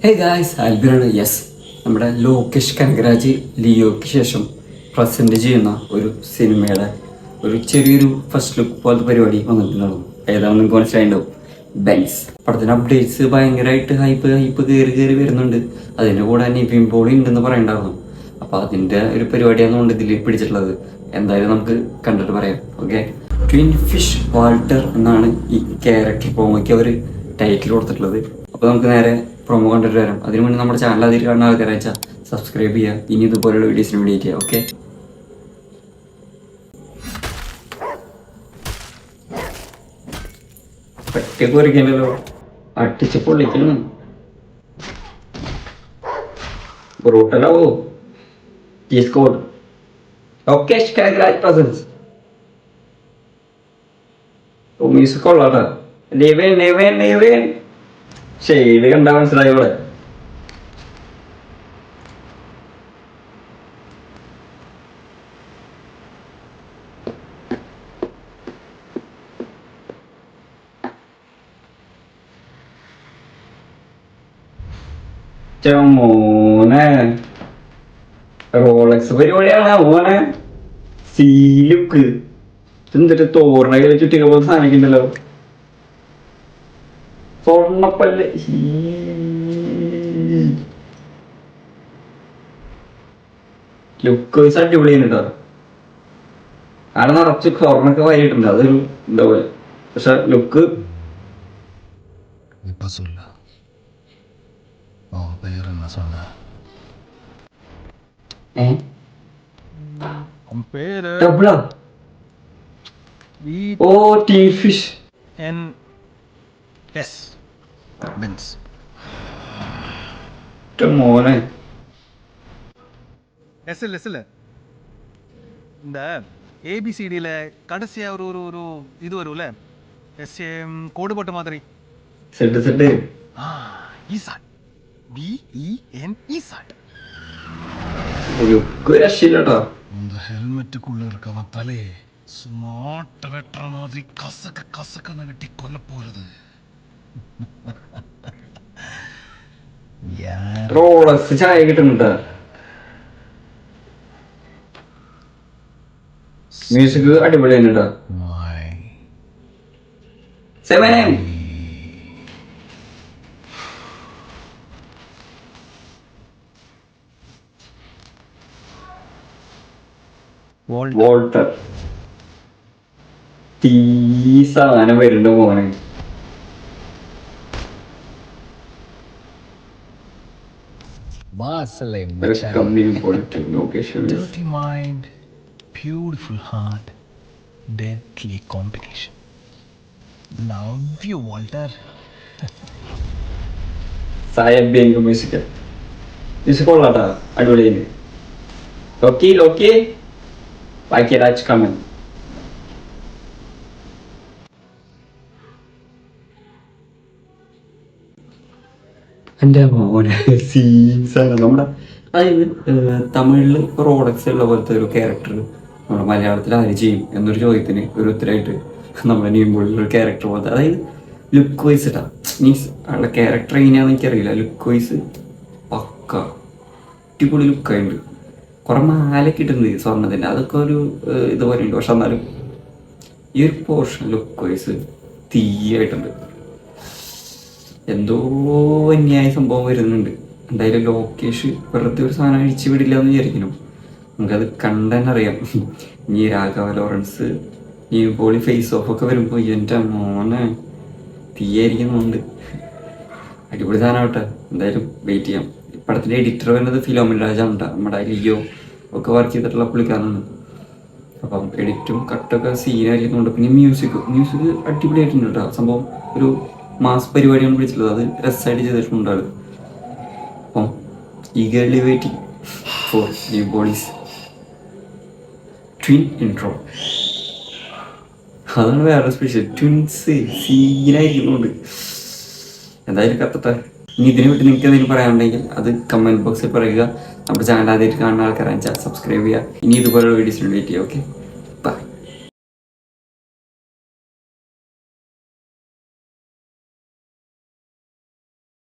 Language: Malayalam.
Hey guys, ആൽബിനാണ്. യെസ്, നമ്മുടെ ലോകേഷ് കനകരാജ് ലിയോയ്ക്ക് ശേഷം പ്രസൻറ്റ് ചെയ്യുന്ന ഒരു സിനിമയുടെ ഒരു ചെറിയൊരു ഫസ്റ്റ് ലുക്ക് പോലത്തെ പരിപാടി വന്നിട്ടുണ്ടാവും. ഏതാണെന്ന് നിങ്ങൾക്ക് മനസ്സിലായിട്ടുണ്ടാവും. ബെൻസ് പടത്തിന് അപ്ഡേറ്റ്സ് ഭയങ്കരമായിട്ട് ഹൈപ്പ് കയറി വരുന്നുണ്ട്. അതിൻ്റെ കൂടെ നിവിൻ പോളി ഉണ്ടെന്ന് പറയണ്ടായിരുന്നു. അപ്പോൾ അതിൻ്റെ ഒരു പരിപാടിയാണെന്നുകൊണ്ട് ഇതിൽ പിടിച്ചിട്ടുള്ളത്. എന്തായാലും നമുക്ക് കണ്ടിട്ട് പറയാം. ഓക്കെ, ട്വിൻ ഫിഷ് വാൾട്ടർ എന്നാണ് ഈ ക്യാരക്ടർ പ്രോമോയ്ക്ക് അവർ ടൈറ്റിൽ കൊടുത്തിട്ടുള്ളത്. അപ്പോൾ നമുക്ക് നേരെ പ്രൊമോ കണ്ടിട്ട് വരാം. അതിന് മുന്നേ നമ്മുടെ ചാനൽ അതിൽ കാണുന്ന ആൾക്കാരെ വെച്ചാൽ സബ്സ്ക്രൈബ് ചെയ്യുക. ഇനി ഇതുപോലുള്ള വീഡിയോസിന് വേണ്ടിയിട്ട് ചെയ്യുക. ഓക്കെ, പറ്റിയൊക്കെ കുറയ്ക്കണ്ടല്ലോ, അട്ടിച്ച് പൊള്ളിക്കണം. ബ്രൂട്ടലാവോ കോഡ് ലോകേഷ് കനകരാജ് പ്രസൻസ്. മ്യൂസിക് കൊള്ളാട്ടാ. ലിവൻ ഷെയ്ഡ് കണ്ടാ മനസ്സിലായി ഇവിടെ. മോനെ റോളക്സ് പരിപാടിയാണ് മോനെ. സീലുക്ക് എന്തിട്ട് തോരണ കയ്യിൽ ചുറ്റിക പോലെ സാധനിക്കുണ്ടല്ലോ. സ്വർണ്ണപ്പല്ല് ലുക്ക് വൈസ് അടിപൊളിയാണ് കേട്ടോ. അവിടെ നിറച്ച് സ്വർണ്ണൊക്കെ വാരിയിട്ടുണ്ട്. അതൊരു എന്താ പോലെ, പക്ഷെ ലുക്ക് ഡബിളാ. ഓ, ടീ ഫിഷ് മോനെ. இந்த ஏபிசிடியில் கடைசியாக ஒரு ஒரு ஒரு இது வரும்ல, கோடு போட்ட மாதிரி. செட்டு ஈசாட், BEN ஈசாட். രക്ഷയില്ലട്ടോ. இந்த ஹெல்மெட்டுக்குள்ள இருக்கவன் தலையே சுமாட்ட வெட்டுற மாதிரி கசக்கன்னு வெட்டி கொல்ல போறது. റോളക്സ് ചായ കിട്ടുന്നുണ്ട്. മ്യൂസിക് അടിപൊളിയാണ് കേട്ടോ. വോൾട്ടർ തീ സാധനം വരുന്നുണ്ട് മോനെ. Dirty mind, beautiful heart, deadly combination. Love you, Walter. സായബ്യങ്ക് മ്യൂസിക് കൊള്ളാട്ടാ, അടിപൊളിയാണ്. ലോക്കി ഭാഗ്യരാജ് കമൻ. എൻ്റെ മോനെ സീൻസാണ് നമ്മുടെ. അതായത് തമിഴിൽ റോളക്സ് ഉള്ള പോലത്തെ ഒരു ക്യാരക്ടർ നമ്മുടെ മലയാളത്തിൽ ആര് ചെയ്യും എന്നൊരു ചോദ്യത്തിന് ഒരു ഉത്തരമായിട്ട് നമ്മുടെ നീമ്പോളിലൊരു ക്യാരക്ടർ പോലത്തെ. അതായത് ലുക്ക് വൈസ് ഇട്ടാ, മീൻസ് ആളുടെ ക്യാരക്ടർ എങ്ങനെയാണെന്ന് എനിക്കറിയില്ല. ലുക്ക് വൈസ് പക്ക അടിപൊളി ലുക്കായിട്ടുണ്ട്. കുറെ മാലൊക്കെ ഇട്ടുണ്ട് സ്വർണ്ണത്തിൻ്റെ, അതൊക്കെ ഒരു ഇതുപോലെ ഉണ്ട്. പക്ഷെ എന്നാലും ഈ ഒരു പോർഷൻ ലുക്ക് വൈസ് തീയായിട്ടുണ്ട്. എന്തോ അന്യായ സംഭവം വരുന്നുണ്ട്. എന്തായാലും ലോകേഷ് വെറുതെ ഒരു സാധനം അഴിച്ചു വിടില്ല എന്ന് വിചാരിക്കുന്നു. നമുക്കത് കണ്ടെന്നെ അറിയാം. ഇനി രാഘവ ലോറൻസ് ഈ പോളി ഫേസ് ഓഫ് ഒക്കെ വരുമ്പോൾ എൻ്റെ മോനെ തീയായിരിക്കുന്നുണ്ട്. അടിപൊളി സാധനമാവട്ടെ. എന്തായാലും വെയിറ്റ് ചെയ്യാം. പടത്തിൻ്റെ എഡിറ്റർ വരുന്നത് ഫിലോമിൻ രാജാണ് കേട്ടോ. നമ്മുടെ ലിയോ ഒക്കെ വർക്ക് ചെയ്തിട്ടുള്ള പുള്ളിക്കാരനാണ്. അപ്പം എഡിറ്റും കട്ടൊക്കെ സീനായിരിക്കുന്നുണ്ട്. പിന്നെ മ്യൂസിക് അടിപൊളിയായിട്ടുണ്ട് കേട്ടോ. സംഭവം ഒരു മാസ് പരിപാടിയാണ് പിടിച്ചിട്ടുള്ളത്. അത് രസമായിട്ട് ചെയ്തിട്ടുണ്ട് ആള്. അപ്പം eagerly waiting for new bodies twin intro. അതാണ് വേറെ സ്പെഷ്യൽ. ട്വിൻസ് സീനായിരിക്കുന്നുണ്ട്. എന്തായാലും കത്തട്ടെ. ഇനി ഇതിനെ വിട്ട് നിങ്ങൾക്ക് എന്തെങ്കിലും പറയാനുണ്ടെങ്കിൽ അത് കമൻറ്റ് ബോക്സിൽ പറയുക. നമ്മുടെ ചാനൽ ആദ്യമായിട്ട് കാണുന്ന ആൾക്കാരാണെന്ന് വെച്ചാൽ സബ്സ്ക്രൈബ് ചെയ്യുക. ഇനി ഇതുപോലുള്ള വീഡിയോസിന് വെയിറ്റ് ചെയ്യുക. Okay, by.